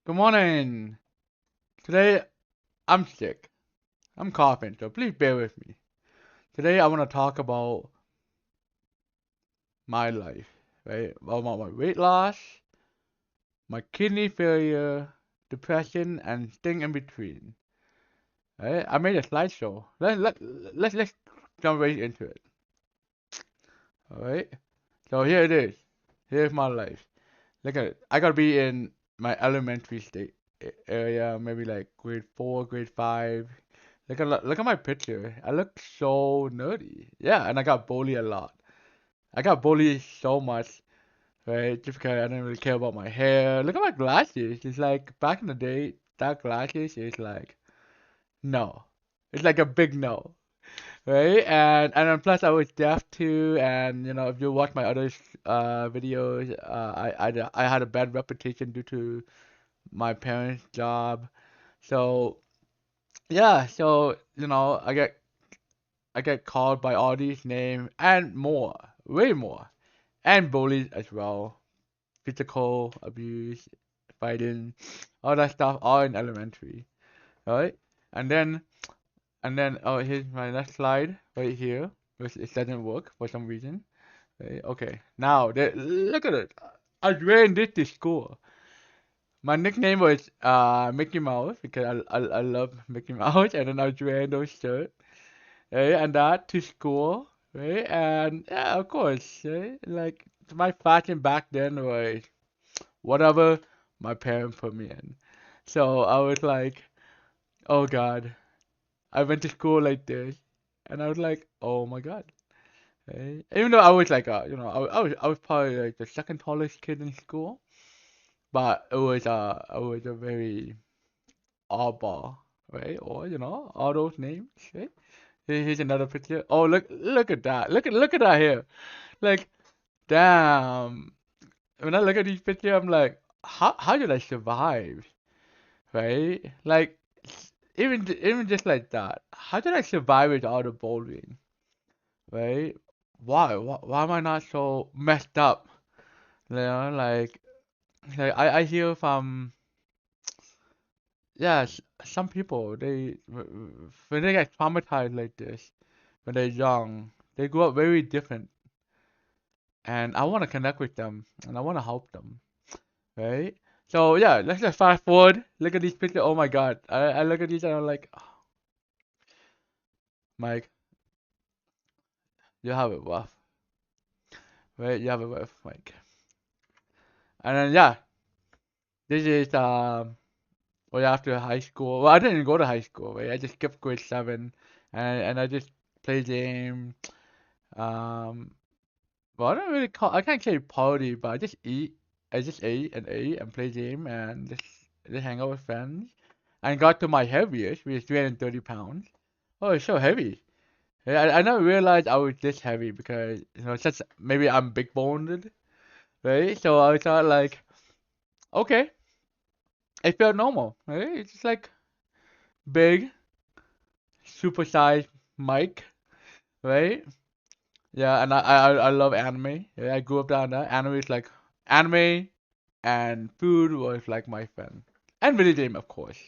Good morning. Today I'm sick. I'm coughing, so please bear with me. Today I want to talk about my life, right? About my weight loss, my kidney failure, depression, and thing in between. Right? I made a slideshow. Let's jump right into it. All right. So here it is. Here's my life. Look at it. I gotta be in my elementary state area, maybe like grade 4, grade 5. Look at my picture. I look so nerdy. Yeah, and I got bullied a lot. I got bullied so much, right? Just because I didn't really care about my hair. Look at my glasses. It's like back in the day, that glasses is like no. It's like a big no, right? And then plus I was deaf too. And if you watch my other videos, I had a bad reputation due to my parents' job. So yeah, so I get called by all these names and more, way more, and bullied as well. Physical abuse, fighting, all that stuff, all in elementary, right? And then, oh, here's my next slide right here, which it doesn't work for some reason. Right? Okay, now look at it. I ran this to school. My nickname was Mickey Mouse because I love Mickey Mouse, and then I was wearing those shirts. Right? And that to school, right? And yeah, of course, right? Like my fashion back then was whatever my parents put me in. So I was like, oh God, I went to school like this, and I was like, oh my God, right? Even though I was like, I was probably like the second tallest kid in school, but it was a very oddball, right? Or all those names, right? Here's another picture. Oh, look at that. Look at that here. Like, damn. When I look at these pictures, I'm like, how did I survive? Right? Like, even just like that. How did I survive with all the bullying? Right? Why am I not so messed up? Like I hear from yeah, some people when they get traumatized like this when they're young, they grow up very different, and I want to connect with them and I want to help them, right? So yeah, let's just fast forward. Look at these pictures. Oh my God, I look at these and I'm like, "Oh, Mike, you have it rough, right? You have it rough, Mike." And then yeah, this is way after high school. Well, I didn't go to high school, right? I just skipped grade 7, and I just played game. Um, well, I can't say party, but I just eat. I just ate and play game and just hang out with friends. And got to my heaviest, which is 330 pounds. Oh, it's so heavy. Yeah, I never realized I was this heavy because, such maybe I'm big boned, right? So I thought like, okay, it felt normal, right? It's just like big, supersized Mike, right? Yeah, and I love anime. Yeah, I grew up down there. Anime is like anime and food was like my friend. And video game, of course,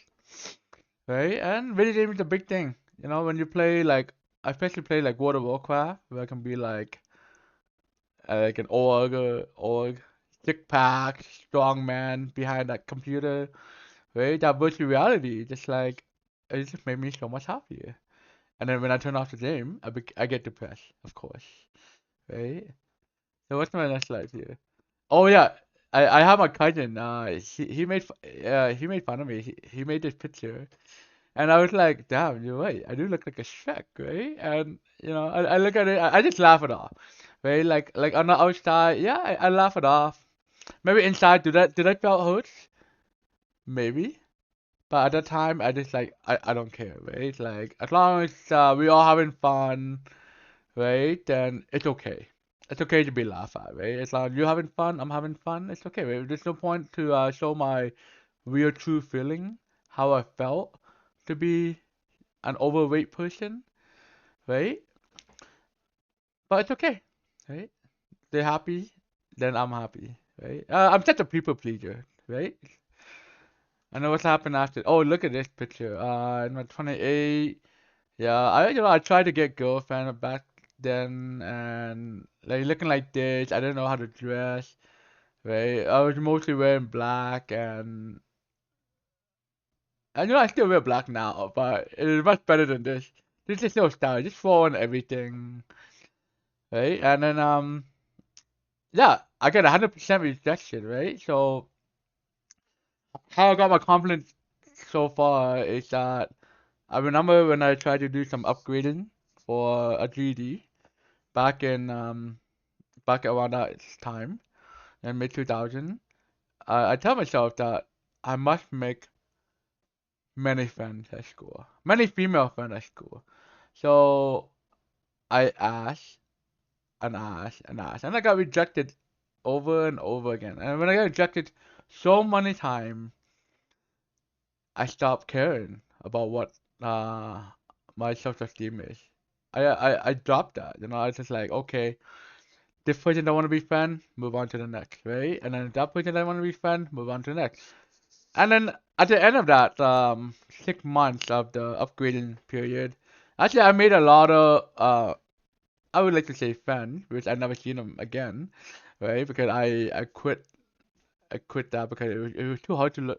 right? And video game is a big thing. When you play like, I especially play like World of Warcraft, where I can be like an org, six pack, strong man behind that computer, right? That virtual reality, just like it just made me so much happier. And then when I turn off the game, I get depressed, of course, right? So what's my next slide here? Oh yeah, I have a cousin. He made fun of me. He made this picture, and I was like, damn, you're right. I do look like a Shrek, right? And I look at it, I just laugh it off, right? Like on the outside, yeah, I laugh it off. Maybe inside, did I felt hurt? Maybe. But at that time, I just like I don't care, right? Like as long as we all having fun, right? Then it's okay. It's okay to be laughed at, right? As long as you're having fun, I'm having fun. It's okay, right? There's no point to show my real true feeling, how I felt to be an overweight person, right? But it's okay, right? They're happy, then I'm happy, right? I'm such a people pleaser, right? And then what's happened after? Oh, look at this picture. In my 28. Yeah, I tried to get girlfriend back then, and like looking like this. I didn't know how to dress. Right? I was mostly wearing black, and I still wear black now, but it is much better than this. This is no style, just throw on everything, right? And then yeah, I got 100% rejection, right? So how I got my confidence so far is that I remember when I tried to do some upgrading for a GD back in back around that time in mid 2000. I tell myself that I must make many friends at school, many female friends at school. So I asked and asked and asked, and I got rejected over and over again. And when I got rejected so many times, I stopped caring about what uh my self-esteem is. I dropped that. I was just like, okay, this person don't want to be friend, move on to the next, right? And then that person don't want to be friend, move on to the next. And then at the end of that 6 months of the upgrading period, actually I made a lot of I would like to say friends, which I never seen them again, right? Because I quit that because it was too hard to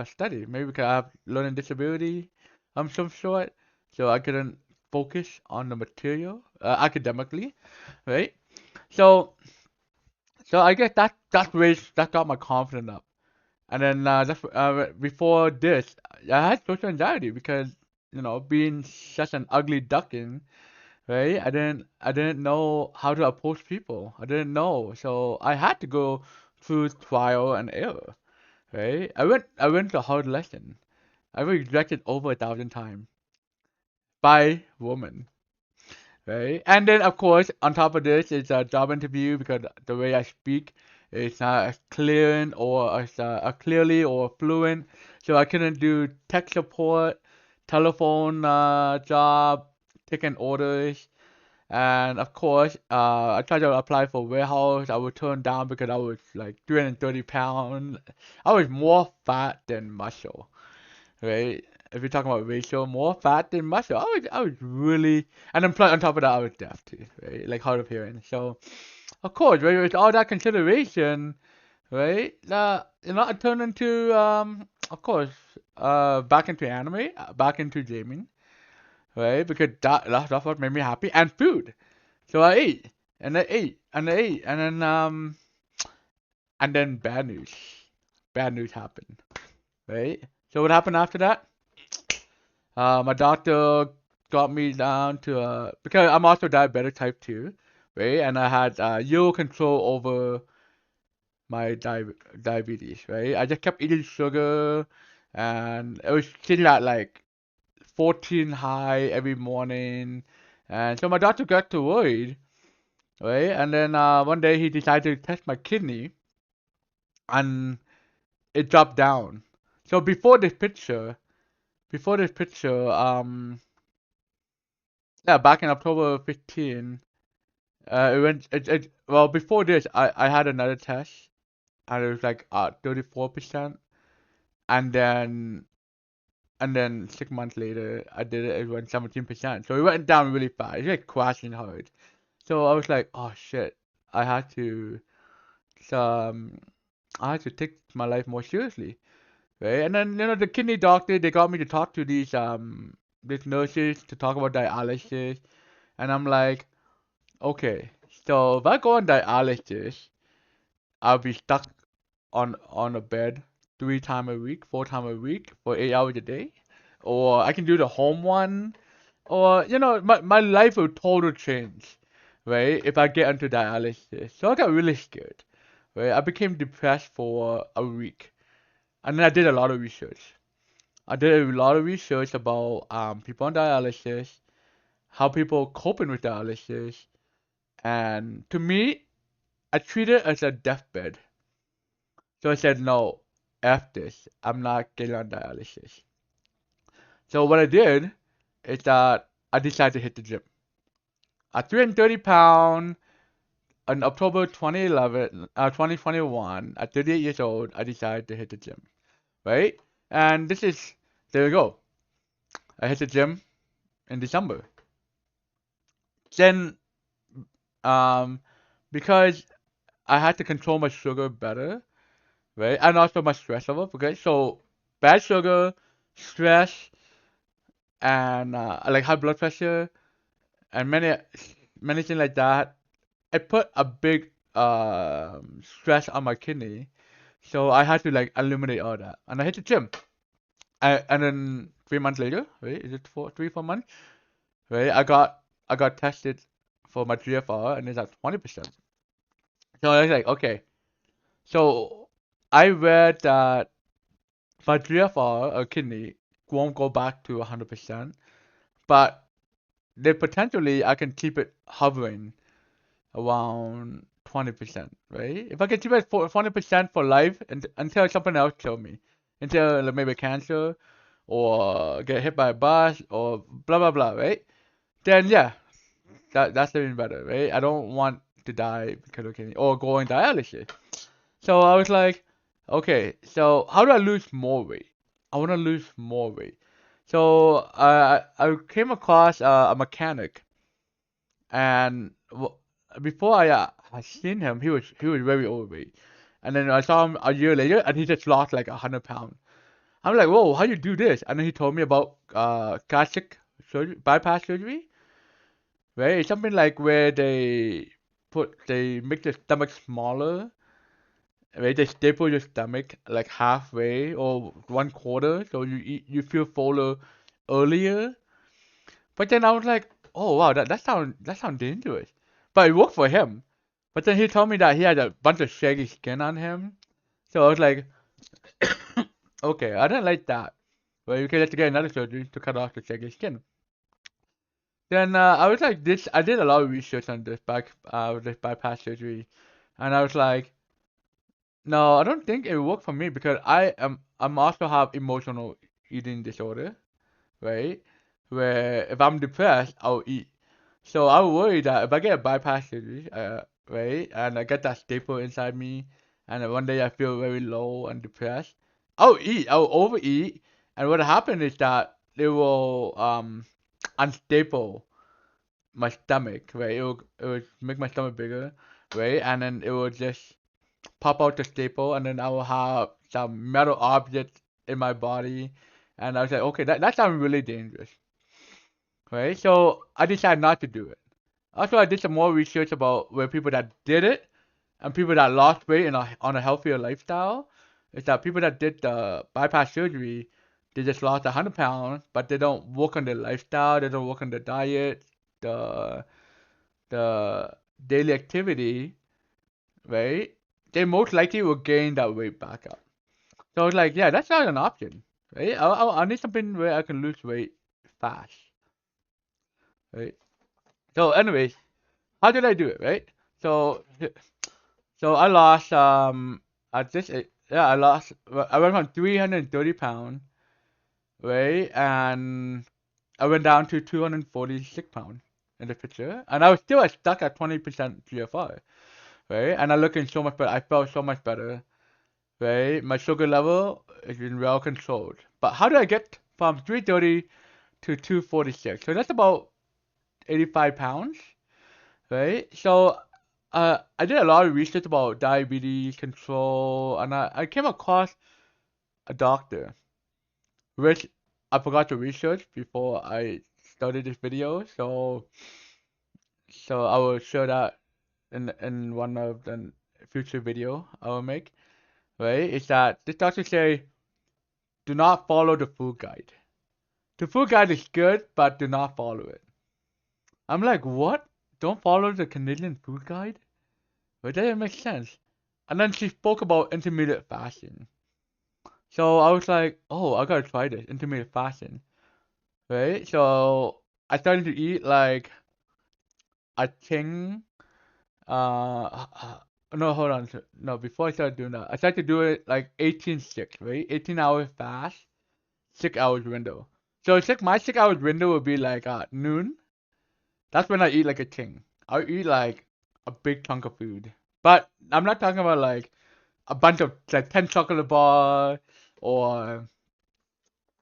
study. Maybe because I have learning disability of some sort, so I couldn't focus on the material academically, right? So so I guess that got my confidence up. And then before this, I had social anxiety because being such an ugly duckling, right? I didn't know how to approach people. I didn't know, so I had to go through trial and error, right? I went to a hard lesson. I was rejected over 1,000 times by women, right? And then of course on top of this it's a job interview because the way I speak is not as clear or as clearly or fluent, so I couldn't do tech support, telephone job, taking orders. And of course, I tried to apply for warehouse. I was turned down because I was like 330 pounds. I was more fat than muscle, right? If you're talking about ratio, more fat than muscle. I was really, and then plus on top of that, I was deaf too, right? Like hard of hearing. So, of course, right, with all that consideration, right? I turned into, of course, back into anime, back into gaming, right? Because that's what made me happy, and food. So I ate, and I ate, and I ate, and then bad news. Bad news happened, right? So what happened after that? My doctor got me down to because I'm also diabetic type 2, right? And I had zero control over my diabetes, right? I just kept eating sugar, and it was sitting at like 14 high every morning, and so my doctor got too worried, right? And then one day he decided to test my kidney, and it dropped down. So before this picture, yeah, back in October 15, it went, well, before this, I had another test, and it was like 34%, and then, 6 months later, I did it, it went 17%. So it went down really fast. It like crashing hard. So I was like, oh shit, I had to, um, I had to take my life more seriously, right? And then the kidney doctor, they got me to talk to these nurses to talk about dialysis, and I'm like, okay, so if I go on dialysis, I'll be stuck on a bed 3 times a week, 4 times a week for 8 hours a day, or I can do the home one, or my life will total change, right? If I get into dialysis. So I got really scared, right? I became depressed for a week, and then I did a lot of research. I did a lot of research about people on dialysis, how people coping with dialysis, and to me, I treat it as a deathbed. So I said, no, F this. I'm not getting on dialysis. So what I did is that I decided to hit the gym. At 330 pounds, in October 2021, at 38 years old, I decided to hit the gym, right? And there you go. I hit the gym in December. Then, um, because I had to control my sugar better, right? And also my stress level, okay? So, bad sugar, stress, and like high blood pressure, and many things like that. I put a big stress on my kidney, so I had to like eliminate all that, and I hit the gym. And then 3 months later, right? Is it 4 months? Right? I got tested for my GFR, and it's at 20%. So I was like, okay. So I read that my GFR or kidney won't go back to 100%, but then potentially I can keep it hovering around 20%, right? If I can keep it for 20% for life until something else kills me, until like, maybe cancer or get hit by a bus or blah blah blah, right? Then yeah, that's even better, right? I don't want to die because of kidney or go on dialysis. So I was like, okay, so how do I lose more weight? I want to lose more weight. So I came across a mechanic, and before I seen him, he was very overweight, and then I saw him a year later, and he just lost like 100 pounds. I'm like, whoa, how you do this? And then he told me about gastric surgery, bypass surgery, right? It's something like where they make the stomach smaller, right? They staple your stomach like halfway or one quarter, so you feel fuller earlier. But then I was like, oh wow, that sound dangerous. But it worked for him. But then he told me that he had a bunch of shaggy skin on him. So I was like, okay, I didn't like that. Well, you can have to get another surgery to cut off the shaggy skin. Then I was like, this. I did a lot of research on this bypass surgery, and I was like, no, I don't think it will work for me because I'm also have emotional eating disorder, right? Where if I'm depressed, I'll eat. So I worry that if I get a bypass surgery, right, and I get that staple inside me, and then one day I feel very low and depressed, I'll eat. I'll overeat, and what happen is that it will unstable my stomach, right? It will make my stomach bigger, right, and then it will just pop out the staple, and then I will have some metal object in my body, and I was like, okay, that sounds really dangerous, right? So I decided not to do it. Also, I did some more research about where people that did it and people that lost weight on a healthier lifestyle. Is that people that did the bypass surgery, they just lost 100 pounds, but they don't work on their lifestyle, they don't work on the diet, the the daily activity, right? They most likely will gain that weight back up. So I was like, yeah, that's not an option, right? I need something where I can lose weight fast, right? So, anyways, how did I do it, right? So, so I lost at this yeah, I went from 330 pounds, right, and I went down to 246 pounds in the picture, and I was still stuck at 20% GFR, right, and I looking so much better. I felt so much better, right? My sugar level is been well controlled. But how did I get from 330 to 246? So that's about 85 pounds, right? So I did a lot of research about diabetes control, and I came across a doctor, which I forgot to research before I started this video. So I will show that in one of the future video I will make. Right? Is that this doctor say do not follow the food guide. The food guide is good, but do not follow it. I'm like, what? Don't follow the Canadian food guide? But that didn't make sense. And then she spoke about intermittent fasting. So I was like, oh, I gotta try this intermittent fasting, right? So I started to eat like I think no, hold on. No, before I started doing that, I started to do it like 18/6, right? 18 hours fast, 6 hours window. So it's like my 6 hours window would be like noon. That's when I eat like a king. I eat like a big chunk of food. But I'm not talking about like a bunch of like 10 chocolate bars or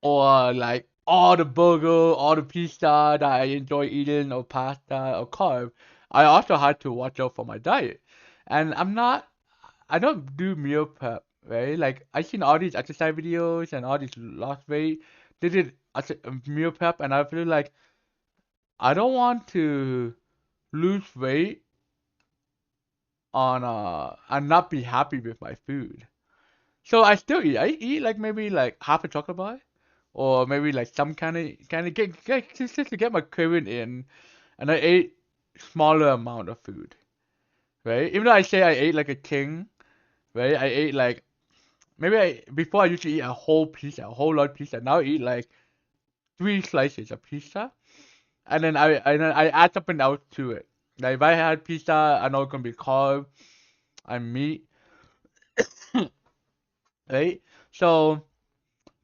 or like all the burger, all the pizza that I enjoy eating, or pasta or carb, I also had to watch out for my diet. And I don't do meal prep, right? Like I seen all these exercise videos and all these lost weight. They did meal prep, and I feel like I don't want to lose weight on and not be happy with my food. So I still eat. I eat like maybe like half a chocolate bar, or maybe like some kind of get just to get my craving in, and I ate smaller amount of food, right? Even though I say I ate like a king, right? I ate like maybe I before I used to eat a whole pizza, a whole lot of pizza. Now I eat like 3 slices of pizza, and then I add something else to it. Like if I had pizza, I know it's gonna be carb and meat, right? So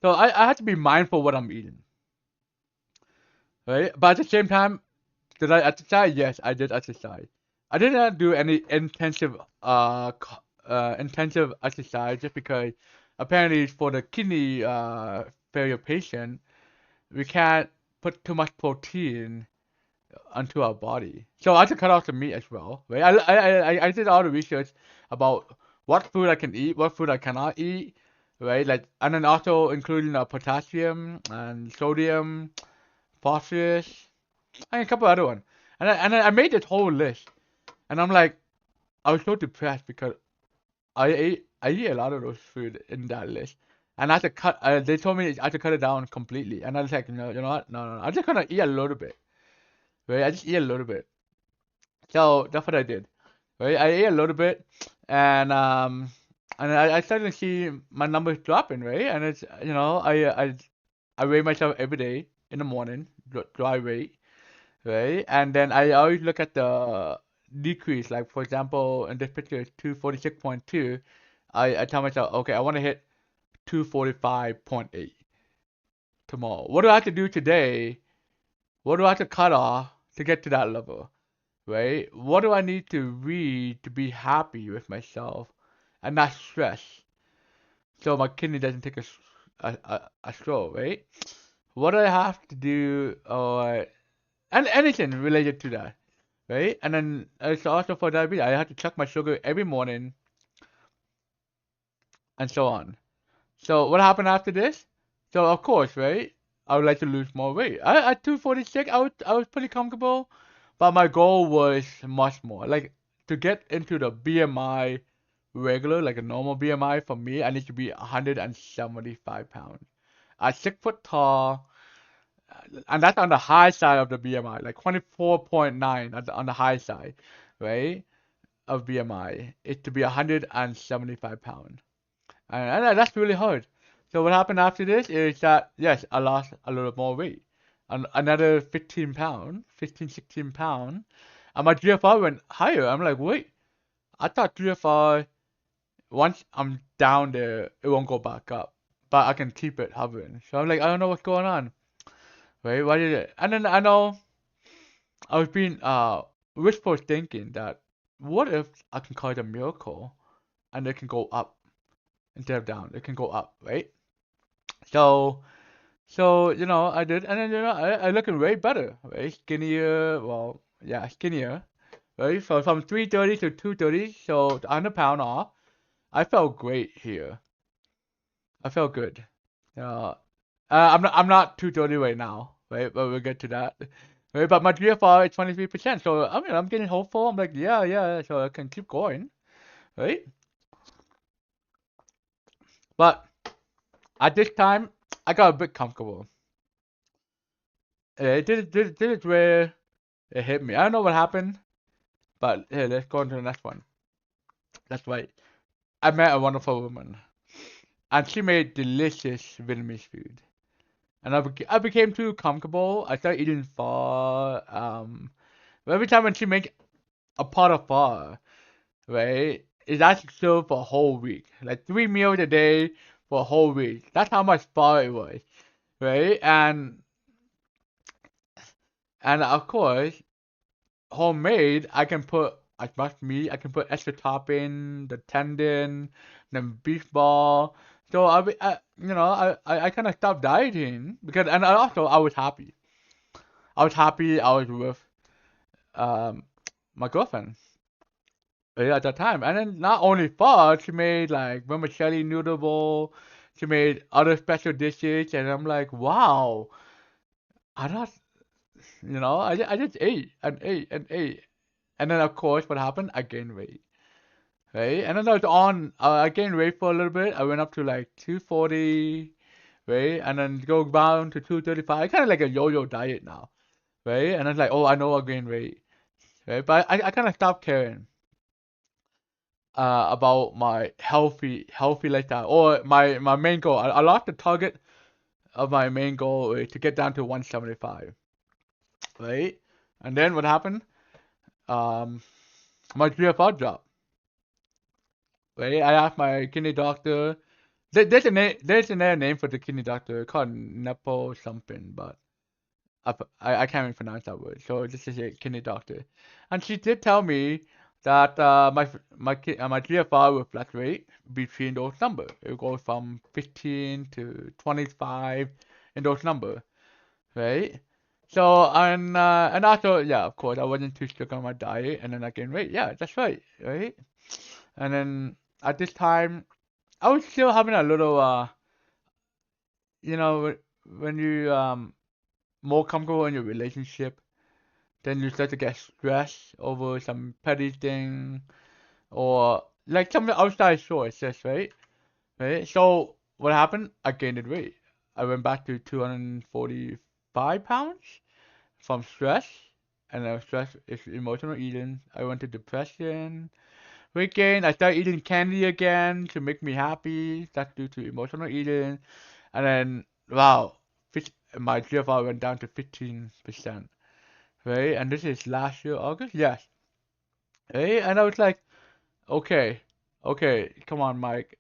I have to be mindful what I'm eating, right? But at the same time, did I exercise? Yes, I did exercise. I did not do any intensive exercise just because apparently for the kidney failure patient, we can't put too much protein onto our body. So I had to cut off the meat as well, right? I did all the research about what food I can eat, what food I cannot eat, right? Like, and then also including potassium and sodium, phosphorus, and a couple other ones. And I made this whole list, and I'm like, I was so depressed because I eat a lot of those food in that list, and I had to cut. They told me I had to cut it down completely, and I was like, no, you know what? No. I'm just gonna eat a little bit, right? I just eat a little bit. So that's what I did, right? I ate a little bit, and I started to see my numbers dropping, right? And it's I weigh myself every day in the morning, dry weight, right? And then I always look at the decrease. Like for example, in this picture, it's 246.2. I tell myself, okay, I want to hit 245.8 tomorrow. What do I have to do today? What do I have to cut off to get to that level? Right? What do I need to read to be happy with myself and not stress so my kidney doesn't take a stroke, right? What do I have to do and anything related to that, right? And then it's also for diabetes. I have to check my sugar every morning and so on. So what happened after this? So of course, right? I would like to lose more weight. At 246, I was pretty comfortable, but my goal was much more. Like to get into the BMI regular, like a normal BMI for me, I need to be 175 pounds. I'm 6 foot tall, and that's on the high side of the BMI, like 24.9 on the high side, right? Of BMI. It's to be 175 pounds. And that's really hard. So what happened after this is that, yes, I lost a little more weight. Another 15 pounds, 15, 16 pounds. And my GFR went higher. I'm like, wait, I thought GFR, once I'm down there, it won't go back up. But I can keep it hovering. So I'm like, I don't know what's going on. Right? Why did it? And then I know I was being wishful thinking that what if I can call it a miracle and it can go up instead of down? It can go up, right? So I did, and then I looking way better, right? Skinnier, well, yeah, skinnier, right? So from 330 to 230, so 100 pound off. I felt great here. I felt good. Uh, I'm not 230 right now, right? But we'll get to that. Right? But my GFR is 23%, so I mean I'm getting hopeful. I'm like, yeah, so I can keep going, right? But at this time, I got a bit comfortable. This is where it hit me. I don't know what happened. But hey, let's go on to the next one. That's right. I met a wonderful woman, and she made delicious Vietnamese food. And I became too comfortable. I started eating pho. Every time when she make a pot of pho, right, it's actually served for a whole week, like 3 meals a day for a whole week. That's how much pho it was, right? And of course, homemade, I can put as much meat. I can put extra topping, the tendon, the beef ball. So I kind of stopped dieting because, and also I was happy. I was happy. I was with um my girlfriend at that time, and then not only pho, she made like vermicelli noodle bowl. She made other special dishes, and I'm like, wow, I don't, I just ate and ate and ate, and then of course what happened? I gained weight. Right? And then I gained weight for a little bit. I went up to like 240, right? And then go down to 235. Kind of like a yo-yo diet now, right? And it's like, oh, I know I gained weight, right? But I kind of stopped caring about my healthy lifestyle or my main goal. I lost the target of my main goal to get down to 175, right? And then what happened? Um, my GFR dropped, right? I asked my kidney doctor. There's another name for the kidney doctor called Nepo something, but I can't even pronounce that word. So this is a kidney doctor, and she did tell me that my GFR will fluctuate between those numbers. It goes from 15 to 25 in those numbers, right? So and also yeah, of course I wasn't too strict on my diet, and then I gained weight. Yeah, that's right? And then at this time I was still having a little when you more comfortable in your relationship, then you start to get stressed over some petty thing or like some outside sources, right? Right. So what happened? I gained weight. I went back to 245 pounds from stress, and stress is emotional eating. I went to depression. Weight gain. I started eating candy again to make me happy. That's due to emotional eating. And then, wow, my GFR went down to 15%, right? And this is last year, August? Yes. Right? And I was like, okay, okay, come on, Mike.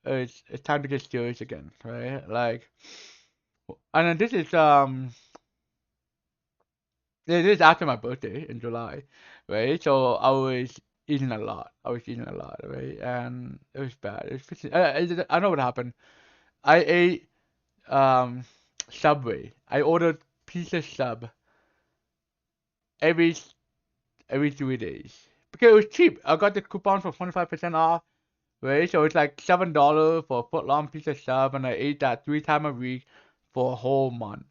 It's time to get serious again, right? Like, and then this is after my birthday in July, right? So I was eating a lot. I was eating a lot, right? And it was bad. It was 15, I know what happened. I ate um Subway. I ordered pizza sub every every 3 days because it was cheap. I got the coupon for 25% off, right? So it's like $7 for a foot long pizza sub, and I ate that 3 times a week for a whole month,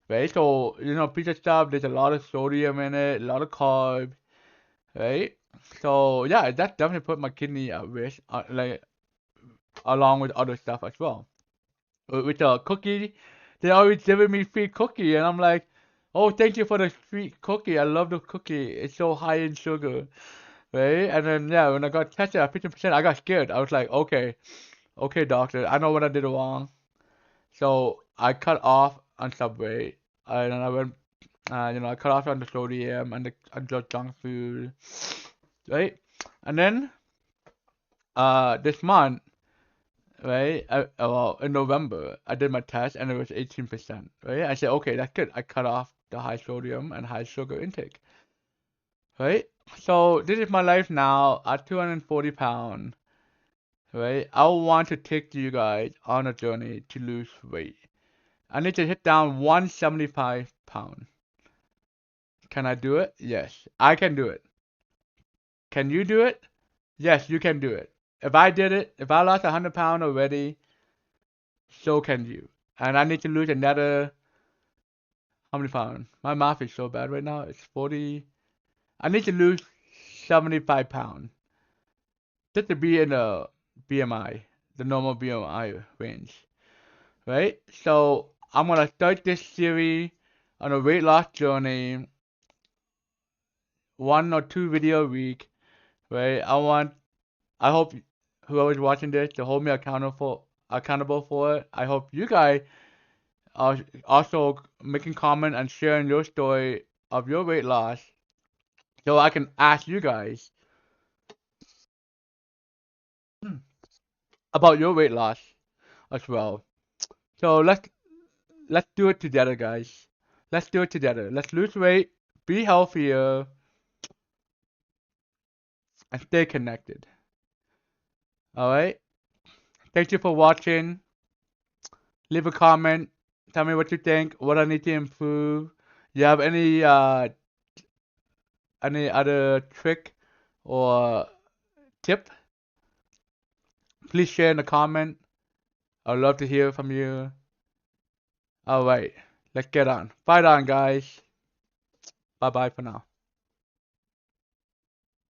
right? So pizza sub, there's a lot of sodium in it, a lot of carbs, right? So yeah, that definitely put my kidney at risk, like along with other stuff as well. With the cookie, they always giving me free cookie, and I'm like, oh, thank you for the free cookie. I love the cookie. It's so high in sugar, right? And then yeah, when I got tested at 15%, I got scared. I was like, okay, okay, doctor, I know what I did wrong. So I cut off on Subway, and then I went, I cut off on the sodium and the junk food, right? And then this month, right? Well, in November, I did my test and it was 18%, right? I said, okay, that's good. I cut off the high sodium and high sugar intake, right? So this is my life now at 240 pounds, right? I want to take you guys on a journey to lose weight. I need to hit down 175 pounds. Can I do it? Yes, I can do it. Can you do it? Yes, you can do it. If I did it, if I lost 100 pounds already, so can you. And I need to lose another. How many pounds? My math is so bad right now. It's 40. I need to lose 75 pounds just to be in the BMI, the normal BMI range, right? So I'm gonna start this series on a weight loss journey, 1 or 2 video a week, right? I hope whoever's watching this to hold me accountable for it. I hope you guys are also making comment and sharing your story of your weight loss so I can ask you guys about your weight loss as well. So let's do it together, guys. Let's do it together. Let's lose weight, be healthier, and stay connected. All right. Thank you for watching. Leave a comment. Tell me what you think. What I need to improve. You have any other trick or tip? Please share in the comment. I'd love to hear from you. Alright, let's get on. Fight on, guys. Bye bye for now.